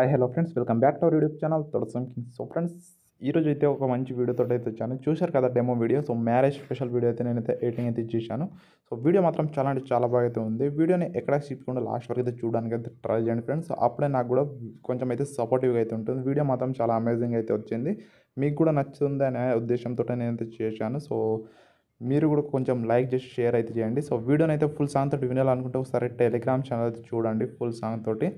Hi hello friends, welcome back to our YouTube channel Todasam Kings. So friends, ఈరోజు అయితే ఒక మంచి వీడియోతో అయితే వచ్చాను. చూశారు కదా demo video. So marriage special video అయితే నేనైతే ఎడిటింగ్ అయితే చేశాను. సో వీడియో మాత్రం చాలా అంటే చాలా బాగా అయితే ఉంది. వీడియోని ఎక్కడ స్కిప్ చేయకుండా లాస్ట్ వరకు అయితే చూడడానికి అయితే ట్రై చేయండి ఫ్రెండ్స్. అప్పుడే నాకు కూడా కొంచెం అయితే సపోర్టివ్గా అయితే ఉంటుంది. వీడియో మాత్రం చాలా అమేజింగ్ అయితే వచ్చింది. మీకు కూడా నచ్చుతుంది అనే ఉద్దేశంతో నేనైతే చేశాను. సో మీరు కూడా కొంచెం లైక్ చేసి షేర్ అయితే చేయండి. సో వీడియోని అయితే ఫుల్ సాంగ్ తోటి వినాలనుకుంటే ఒకసారి టెలిగ్రామ్ ఛానల్ అయితే చూడండి. ఫుల్ సాంగ్ తోటి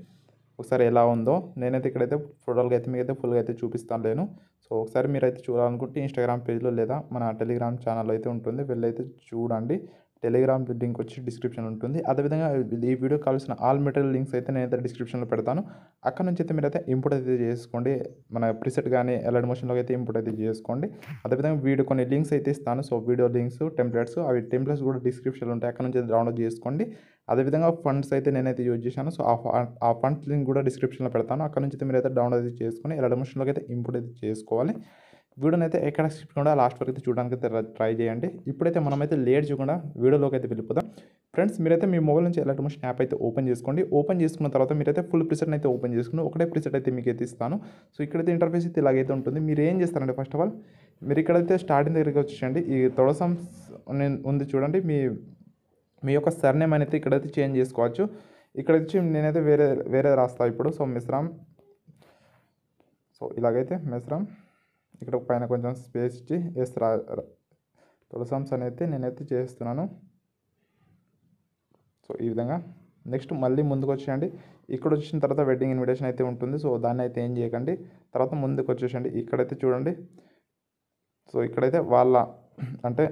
ఒకసారి ఎలా ఉందో నేనైతే ఇక్కడైతే ఫోటోలుగా అయితే మీకైతే ఫుల్గా అయితే చూపిస్తాను లేను. సో ఒకసారి మీరైతే చూడాలనుకుంటే ఇన్స్టాగ్రామ్ పేజ్లో లేదా మన టెలిగ్రామ్ ఛానల్ అయితే ఉంటుంది, వెళ్ళైతే చూడండి. టెలిగ్రామ్ లింక్ వచ్చి డిస్క్రిప్షన్ ఉంటుంది. అదేవిధంగా ఈ వీడియో కావాల్సిన ఆల్ మెటీరియల్ లింక్స్ అయితే నేనైతే డిస్క్రిప్షన్లో పెడతాను. అక్కడ నుంచి అయితే మీరైతే ఇంపోర్ట్ అయితే చేసుకోండి. మన ప్రిసెట్ కానీ ఎలైట్ మోషన్లోకి అయితే ఇంపోర్ట్ అయితే చేసుకోండి. అదేవిధంగా వీడియో కొన్ని లింక్స్ అయితే ఇస్తాను. సో వీడియో లింక్స్, టెంప్లెట్స్, అవి టెంప్లెట్స్ కూడా డిస్క్రిప్షన్లో ఉంటాయి. అక్కడ నుంచి డౌన్లోడ్ చేసుకోండి. అదేవిధంగా ఫండ్స్ అయితే నేనైతే యూజ్ చేశాను. సో ఆ ఫండ్స్ లింక్ కూడా డిస్క్రిప్షన్లో పెడతాను. అక్కడ నుంచి అయితే మీరైతే డౌన్లోడ్ అయితే చేసుకొని ఎలైట్ మోషన్లోకి అయితే ఇంపోర్ట్ అయితే చేసుకోవాలి. వీడియోని అయితే ఎక్కడ స్కిప్ చేయకుండా లాస్ట్ వరకు అయితే చూడడానికి అయితే ట్రై చేయండి. ఇప్పుడైతే మనమైతే లేట్ చేయకుండా వీడియోలోకి అయితే వెళ్ళిపోదాం. ఫ్రెండ్స్, మీరైతే మీ మొబైల్ నుంచి ఎలైట్ మోషన్ యాప్ అయితే ఓపెన్ చేసుకోండి. ఓపెన్ చేసుకున్న తర్వాత మీరైతే ఫుల్ ప్రిసెట్ అయితే ఓపెన్ చేసుకుని ఒకటే ప్రిసెట్ అయితే మీకు అయితే ఇస్తాను. సో ఇక్కడైతే ఇంటర్ఫేస్ అయితే ఇలాగైతే ఉంటుంది. మీరు ఏం చేస్తారంటే ఫస్ట్ ఆఫ్ ఆల్ మీరు ఇక్కడైతే స్టార్టింగ్ దగ్గరికి వచ్చేయండి. ఈ తొడసం ఉంది చూడండి, మీ యొక్క సర్నేమ్ అనేది ఇక్కడైతే చేంజ్ చేసుకోవచ్చు. ఇక్కడ వచ్చి నేనైతే వేరే రాస్తాను ఇప్పుడు. సో మిశ్రామ్, సో ఇలాగైతే మిశ్రామ్, ఇక్కడ పైన కొంచెం స్పేస్ ఇచ్చి తొలసంస్ అనేది నేనైతే చేస్తున్నాను. సో ఈ విధంగా నెక్స్ట్ మళ్ళీ ముందుకు వచ్చేయండి. ఇక్కడ వచ్చిన తర్వాత వెడ్డింగ్ ఇన్విటేషన్ అయితే ఉంటుంది. సో దాన్ని అయితే ఏం చేయకండి. తర్వాత ముందుకు వచ్చేసండి. ఇక్కడైతే చూడండి. సో ఇక్కడైతే వాళ్ళ అంటే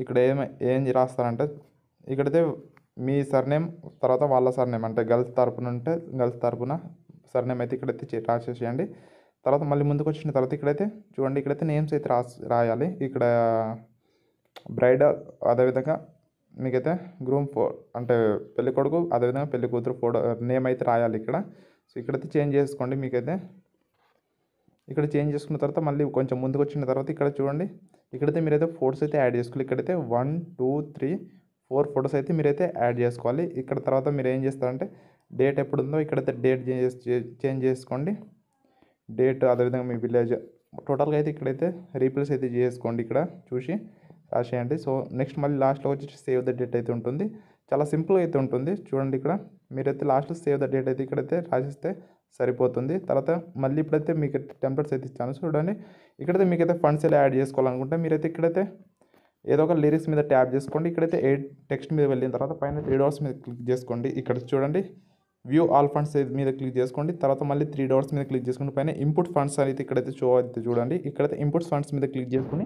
ఇక్కడ ఏం రాస్తారంటే ఇక్కడైతే మీ సర్నేమ్ తర్వాత వాళ్ళ సర్నేమ్ అంటే గర్ల్స్ తరపున ఉంటే గర్ల్స్ తరపున సర్నేమ్ అయితే ఇక్కడైతే రాసేసేయండి. తర్వాత మళ్ళీ ముందుకు వచ్చిన తర్వాత ఇక్కడైతే చూడండి, ఇక్కడైతే నేమ్స్ అయితే రాయాలి. ఇక్కడ బ్రైడ్, అదేవిధంగా మీకైతే గ్రూమ్ అంటే పెళ్లి కొడుకు, అదేవిధంగా పెళ్లి కూతురు ఫోటో నేమ్ అయితే రాయాలి ఇక్కడ. సో ఇక్కడైతే చేంజ్ చేసుకోండి. మీకైతే ఇక్కడ చేంజ్ చేసుకున్న తర్వాత మళ్ళీ కొంచెం ముందుకు వచ్చిన తర్వాత ఇక్కడ చూడండి, ఇక్కడైతే మీరైతే ఫోటోస్ అయితే యాడ్ చేసుకోవాలి. ఇక్కడైతే 1 2 3 4 ఫోటోస్ అయితే మీరైతే యాడ్ చేసుకోవాలి. ఇక్కడ తర్వాత మీరు ఏం చేస్తారంటే డేట్ ఎప్పుడు ఉందో ఇక్కడైతే డేట్ చేంజ్ చేసుకోండి. డేట్, అదేవిధంగా మీ విలేజ్, టోటల్గా అయితే ఇక్కడైతే రీప్లేస్ అయితే చేసుకోండి. ఇక్కడ చూసి రాసేయండి. సో నెక్స్ట్ మళ్ళీ లాస్ట్లో వచ్చి సేవ్ ద డేట్ అయితే ఉంటుంది. చాలా సింపుల్గా అయితే ఉంటుంది. చూడండి, ఇక్కడ మీరైతే లాస్ట్లో సేవ్ ద డేట్ అయితే ఇక్కడైతే రాసిస్తే సరిపోతుంది. తర్వాత మళ్ళీ ఇప్పుడైతే మీకు టెంప్లెట్స్ అయితే ఇచ్చాను చూడండి. ఇక్కడైతే మీకైతే ఫండ్స్ ఎలా యాడ్ చేసుకోవాలనుకుంటే మీరైతే ఇక్కడైతే ఏదో ఒక లిరిక్స్ మీద ట్యాప్ చేసుకోండి. ఇక్కడైతే టెక్స్ట్ మీద వెళ్ళిన తర్వాత పైన 3 డాట్స్ మీద క్లిక్ చేసుకోండి. ఇక్కడ చూడండి వ్యూ ఆల్ ఫండ్స్ మీద క్లిక్ చేసుకోండి. తర్వాత మళ్ళీ 3 డాట్స్ మీద క్లిక్ చేసుకోండి. పైన ఇంపుట్ ఫండ్స్ అయితే ఇక్కడైతే షో అయితే చూడండి. ఇక్కడైతే ఇంపుట్ ఫండ్స్ మీద క్లిక్ చేసుకుని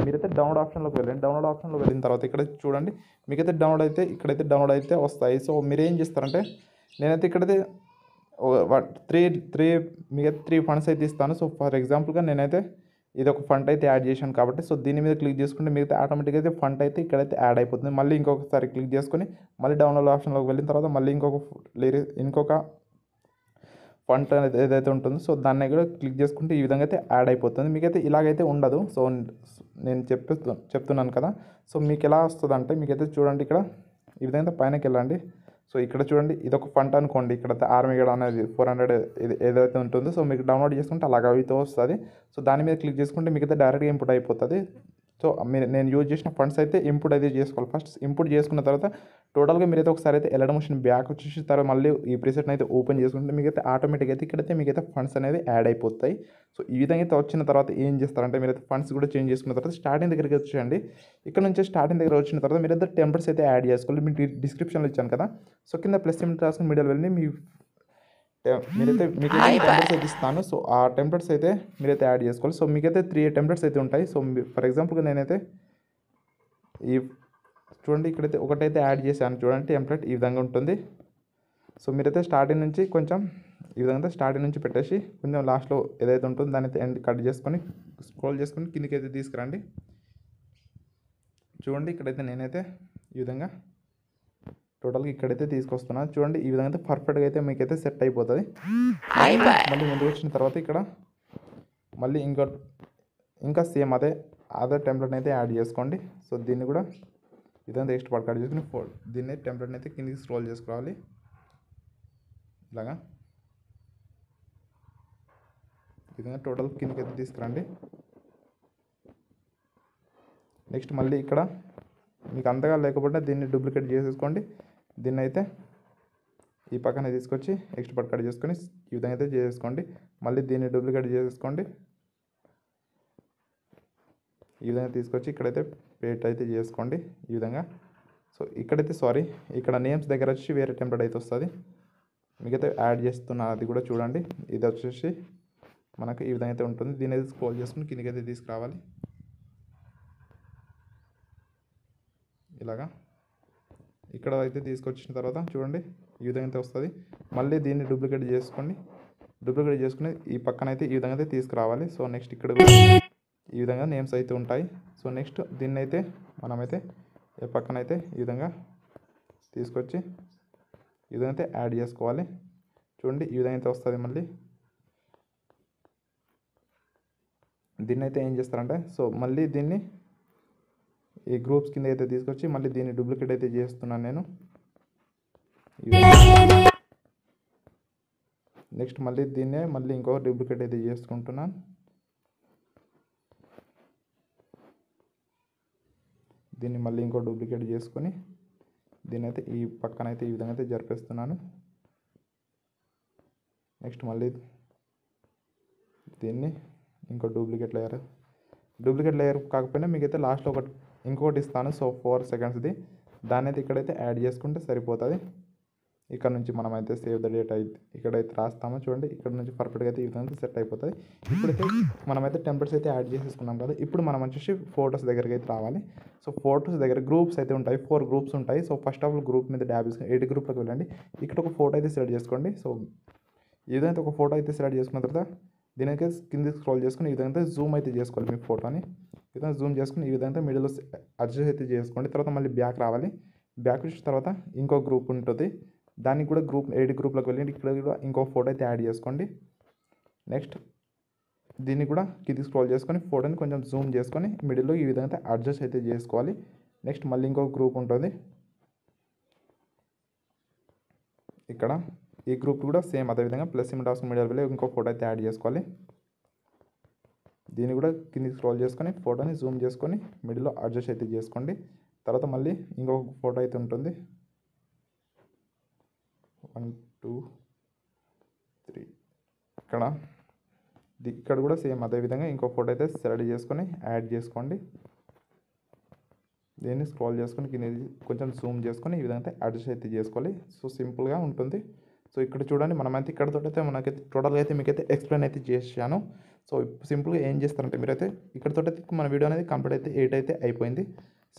మీరైతే డౌన్లోడ్ ఆప్షన్లోకి వెళ్ళండి. డౌన్లోడ్ ఆప్షన్లో వెళ్ళిన తర్వాత ఇక్కడ చూడండి మీకైతే ఇక్కడైతే డౌన్లోడ్ అయితే వస్తాయి. సో మీరు ఏం చేస్తారంటే నేనైతే ఇక్కడైతే మీకైతే 3 ఫండ్స్ అయితే ఇస్తాను. సో ఫర్ ఎగ్జాంపుల్గా నేనైతే ఇది ఒక ఫండ్ అయితే యాడ్ చేశాను కాబట్టి సో దీని మీద క్లిక్ చేసుకుంటే మిగతా ఆటోమేటిక్గా అయితే ఫండ్ అయితే ఇక్కడైతే యాడ్ అయిపోతుంది. మళ్ళీ ఇంకొకసారి క్లిక్ చేసుకొని మళ్ళీ డౌన్లోడ్ ఆప్షన్లోకి వెళ్ళిన తర్వాత మళ్ళీ ఇంకొక ఫండ్ అనేది ఏదైతే ఉంటుందో సో దాన్ని కూడా క్లిక్ చేసుకుంటే ఈ విధంగా అయితే యాడ్ అయిపోతుంది. మీకైతే ఇలాగైతే ఉండదు. సో నేను చెప్తున్నాను కదా. సో మీకు ఎలా వస్తుంది అంటే మీకైతే చూడండి, ఇక్కడ ఈ విధంగా పైనకి వెళ్ళండి. సో ఇక్కడ చూడండి, ఇది ఒక ఫండ్ అనుకోండి. ఇక్కడ ఆర్మీ గడ్ అనేది 400 ఏదైతే ఉంటుందో సో మీకు డౌన్లోడ్ చేసుకుంటే అలాగ అయితే వస్తుంది. సో దాని మీద క్లిక్ చేసుకుంటే మీకైతే డైరెక్ట్గా ఇంపుట్ అయిపోతుంది. సో నేను యూజ్ చేసిన ఫండ్స్ అయితే ఇంపుట్ అయితే చేసుకోవాలి. ఫస్ట్ ఇంపుట్ చేసుకున్న తర్వాత టోటల్గా మీరైతే ఒకసారి అయితే ఎలైట్ మోషన్ బ్యాక్ వచ్చేసి తర్వాత మళ్ళీ ఈ ప్రీసెట్ని అయితే ఓపెన్ చేసుకుంటే మీకైతే ఆటోమేటిక్గా అయితే ఇక్కడైతే మీకైతే ఫండ్స్ అనేవి యాడ్ అయిపోతాయి. సో ఈ విధంగా అయితే వచ్చిన తర్వాత ఏం చేస్తారంటే మీరైతే ఫండ్స్ కూడా చేంజ్ చేసుకున్న తర్వాత స్టార్టింగ్ దగ్గరికి వచ్చేయండి. ఇక్కడ నుంచి స్టార్టింగ్ దగ్గర వచ్చిన తర్వాత మీరైతే టెంప్లెట్స్ అయితే యాడ్ చేసుకోవాలి. మీకు డిస్క్రిప్షన్లో ఇచ్చాను కదా. సో కింద ప్లస్ సింబల్ రాసుకుని మీడియాలో వెళ్ళి మీరైతే టెంప్లెట్స్ అయితే ఇస్తాను. సో ఆ టెంప్లెట్స్ అయితే మీరైతే యాడ్ చేసుకోవాలి. సో మీకైతే 3 టెంప్లెట్స్ అయితే ఉంటాయి. సో ఫర్ ఎగ్జాంపుల్గా నేనైతే చూడండి ఇక్కడైతే ఒకటైతే యాడ్ చేశాను. చూడండి టెంప్లెట్ ఈ విధంగా ఉంటుంది. సో మీరైతే స్టార్టింగ్ నుంచి కొంచెం ఈ విధంగా స్టార్టింగ్ నుంచి పెట్టేసి కొంచెం లాస్ట్లో ఏదైతే ఉంటుందో దాన్ని అయితే ఎండ్ కట్ చేసుకొని స్క్రోల్ చేసుకొని కిందికి అయితే తీసుకురండి. చూడండి ఇక్కడైతే నేనైతే ఈ విధంగా టోటల్గా ఇక్కడైతే తీసుకొస్తున్నాను. చూడండి ఈ విధంగా అయితే పర్ఫెక్ట్గా అయితే మీకైతే సెట్ అయిపోతుంది. మళ్ళీ ముందుకు వచ్చిన తర్వాత ఇక్కడ మళ్ళీ ఇంకా సేమ్ అదే టెంప్లెట్ని అయితే యాడ్ చేసుకోండి. సో దీన్ని కూడా ఇదంతా ఎక్స్ట్రా పార్ట్ కట్ చేసుకుని దీన్ని టెంప్లెట్ని అయితే కిందికి స్క్రోల్ చేసుకోవాలి ఇలాగా. విధంగా టోటల్ కిందకి అయితే తీసుకురండి. నెక్స్ట్ మళ్ళీ ఇక్కడ మీకు అంతగా లేకపోతే దీన్ని డూప్లికేట్ చేసేసుకోండి. దీన్ని అయితే ఈ పక్కన తీసుకొచ్చి ఎక్స్ట్రా కట్ చేసుకొని ఈ విధంగా అయితే చేసేసుకోండి. మళ్ళీ దీన్ని డూప్లికేట్ చేసేసుకోండి. ఈ విధంగా తీసుకొచ్చి ఇక్కడైతే పేస్ట్ అయితే చేసుకోండి ఈ విధంగా. సో ఇక్కడైతే ఇక్కడ నేమ్స్ దగ్గర వచ్చి వేరే టెంప్లెట్ అయితే వస్తుంది. మీకైతే యాడ్ చేస్తున్నా అది కూడా చూడండి. ఇది వచ్చేసి మనకు ఈ విధంగా అయితే ఉంటుంది. దీని అయితే స్క్రోల్ చేసుకుని కిందకైతే తీసుకురావాలి. ఇలాగా ఇక్కడ అయితే తీసుకొచ్చిన తర్వాత చూడండి ఈ విధంగా అయితే వస్తుంది. మళ్ళీ దీన్ని డూప్లికేట్ చేసుకుని ఈ పక్కన అయితే ఈ విధంగా అయితే తీసుకురావాలి. సో నెక్స్ట్ ఇక్కడ ఈ విధంగా నేమ్స్ అయితే ఉంటాయి. సో నెక్స్ట్ దీన్ని అయితే మనమైతే ఈ పక్కన అయితే ఈ విధంగా తీసుకొచ్చి ఈ విధంగా అయితే యాడ్ చేసుకోవాలి. చూడండి ఈ విధంగా అయితే వస్తుంది. మళ్ళీ దీన్ని అయితే ఏం చేస్తారంటే సో మళ్ళీ దీన్ని ఈ గ్రూప్స్ కింద అయితే తీసుకొచ్చి మళ్ళీ దీన్ని డూప్లికేట్ అయితే చేస్తున్నాను నేను. నెక్స్ట్ మళ్ళీ దీన్నే మళ్ళీ ఇంకో డూప్లికేట్ అయితే చేసుకుంటున్నాను. దీన్ని మళ్ళీ ఇంకో డూప్లికేట్ చేసుకొని దీన్ని అయితే ఈ పక్కన అయితే ఈ విధంగా అయితే జరిపేస్తున్నాను. నెక్స్ట్ మళ్ళీ దీన్ని ఇంకో డూప్లికేట్ లేయర్ కాకపోయినా మీకైతే లాస్ట్లో ఇంకొకటి ఇస్తాను. సో 4 సెకండ్స్ది దాన్ని అయితే ఇక్కడైతే యాడ్ చేసుకుంటే సరిపోతుంది. ఇక్కడ నుంచి మనమైతే సేవ్ ద డేట్ అయితే ఇక్కడైతే రాస్తామో చూడండి. ఇక్కడ నుంచి పర్ఫెక్ట్గా అయితే ఈ విధంగా సెట్ అయిపోతుంది. ఇప్పుడైతే మనమైతే టెంప్లెట్స్ అయితే యాడ్ చేసేసుకున్నాం కదా. ఇప్పుడు మనం వచ్చేసి ఫొటోస్ దగ్గరికి అయితే రావాలి. సో ఫొటోస్ దగ్గర గ్రూప్స్ అయితే ఉంటాయి. 4 గ్రూప్స్ ఉంటాయి. So first of all group మీద ట్యాబ్ చేసుకొని 8 గ్రూప్లోకి వెళ్ళండి. ఇక్కడ ఒక ఫోటో అయితే సెలెక్ట్ చేసుకోండి. సో ఈ విధంగా ఒక ఫోటో అయితే సెలెక్ట్ చేసుకున్న తర్వాత దీనికి కింద స్క్రోల్ చేసుకుని ఈ విధంగా జూమ్ అయితే చేసుకోవాలి. మీ ఫోటోని ఈ విధంగా జూమ్ చేసుకుని ఈ విధంగా మిడిల్లో అడ్జస్ట్ అయితే చేసుకోండి. తర్వాత మళ్ళీ బ్యాక్ రావాలి. బ్యాక్ వచ్చిన తర్వాత ఇంకో గ్రూప్ ఉంటుంది. దానికి కూడా 8 గ్రూప్లోకి వెళ్ళండి. ఇక్కడ కూడా ఇంకో ఫోటో అయితే యాడ్ చేసుకోండి. నెక్స్ట్ దీన్ని కూడా కింది స్క్రోల్ చేసుకొని ఫోటోని కొంచెం జూమ్ చేసుకొని మిడిల్లో ఈ విధంగా అయితే అడ్జస్ట్ అయితే చేసుకోవాలి. నెక్స్ట్ మళ్ళీ ఇంకో గ్రూప్ ఉంటుంది. ఇక్కడ ఈ గ్రూప్ కూడా సేమ్ అదేవిధంగా ప్లస్ సింబల్ ఆప్షన్ మీడియా వెళ్ళి ఇంకో ఫోటో అయితే యాడ్ చేసుకోవాలి. దీన్ని కూడా కిందికి స్క్రోల్ చేసుకొని ఫోటోని జూమ్ చేసుకొని మిడిల్లో అడ్జస్ట్ అయితే చేసుకోండి. తర్వాత మళ్ళీ ఇంకొక ఫోటో అయితే ఉంటుంది. 1 2 3 ఇక్కడ కూడా సేమ్ అదేవిధంగా ఇంకో ఫోటో అయితే సెలెక్ట్ చేసుకొని యాడ్ చేసుకోండి. దీన్ని స్క్రోల్ చేసుకొని కింద కొంచెం జూమ్ చేసుకొని ఈ విధంగా అడ్జస్ట్ అయితే చేసుకోవాలి. సో సింపుల్గా ఉంటుంది. సో ఇక్కడ చూడండి మనమైతే ఇక్కడతోటైతే మనకైతే టోటల్గా అయితే మీకైతే ఎక్స్ప్లెయిన్ అయితే చేశాను. సో సింపుల్గా ఏం చేస్తారంటే మీరైతే ఇక్కడతోటైతే మన వీడియో అనేది కంప్లీట్ అయితే 8 అయితే అయిపోయింది.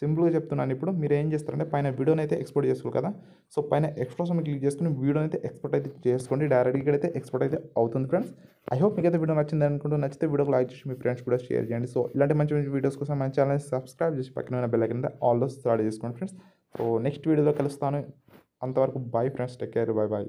సింపుల్గా చెప్తున్నాను. ఇప్పుడు మీరు ఏం చేస్తారంటే పైన వీడియోని అయితే ఎక్స్పోర్ట్ చేసుకోవాలి కదా. సో పైన ఎక్స్పోర్ట్ మీద క్లిక్ చేసుకుని వీడియోని అయితే ఎక్స్పోర్ట్ అయితే చేసుకోండి. డైరెక్ట్గా ఇక్కడైతే ఎక్స్పోర్ట్ అయితే అవుతుంది ఫ్రెండ్స్. ఐ హోప్ మీకైతే వీడియో నచ్చింది అనుకుంటూ నచ్చితే వీడియోకి లైక్ చేసి మీ ఫ్రెండ్స్ కూడా షేర్ చేయండి. సో ఇలాంటి మంచి మంచి వీడియోస్ కోసం మన ఛానల్ సబ్స్క్రైబ్ చేసి పక్కన బెల్ ఐకాన్ ఆల్ స్టార్ట్ చేసుకోండి ఫ్రెండ్స్. సో నెక్స్ట్ వీడియోలో కలుస్తాను. అంతవరకు bye friends. Take care. Bye.